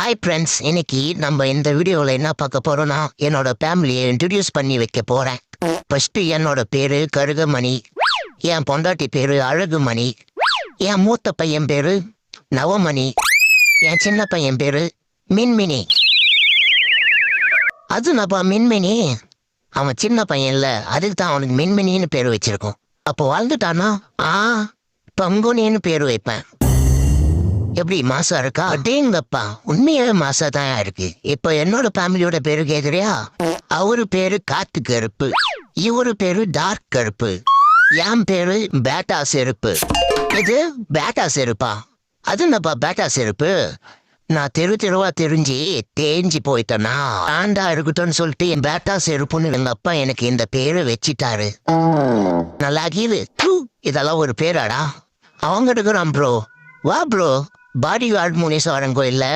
Hi friends, இன்னைக்கு நம்ம இந்த வீடியோவில் என்ன பார்க்க போறோம்னா என்னோட ஃபேமிலியை இன்ட்ரடியூஸ் பண்ணி வைக்க போறேன். ஃபர்ஸ்ட் என்னோட பேரு கருகமணி, என் பொண்டாட்டி பேரு அழகுமணி, என் மூத்த பையன் பேரு நவமணி, என் சின்ன பையன் பேரு மின்மினி. அது நப்பா மின்மினி, அவன் சின்ன பையன் இல்ல, அதுக்கு தான் அவனுக்கு மின்மினின்னு பேர் வச்சிருக்கோம். அப்போ வாழ்ந்துட்டானா பங்குனின்னு பேர் வைப்பேன். எப்படி மாசா இருக்கா? அடேங்கப்பா, உண்மையாவே மாசா தான் இருக்கு. இப்ப என்னோட ஃபேமிலியோட பேரு கேக்குறியா? அவரு பேரு காத்து கருப்பு, இவரு பேரு டார்க் கருப்பு, என் பேரு பேட்டா செருப்பு. இது பேட்டா செருப்பா? அது என்னப்பா பேட்டா செருப்பு? நான் தெருவா தெரிஞ்சு தேஞ்சு போயிட்டேனா ஆண்டா இருக்கட்டும்னு சொல்லிட்டு என் பேட்டா செருப்புன்னு எங்க அப்பா எனக்கு இந்த பேரை வச்சிட்டாரு. நல்லா கீழு, இதெல்லாம் ஒரு பேராடா? அவங்க இருக்கிறான் ப்ரோ. வா ப்ரோ, பாடி கார்டு முனீஸ்வரன் கோயில்ல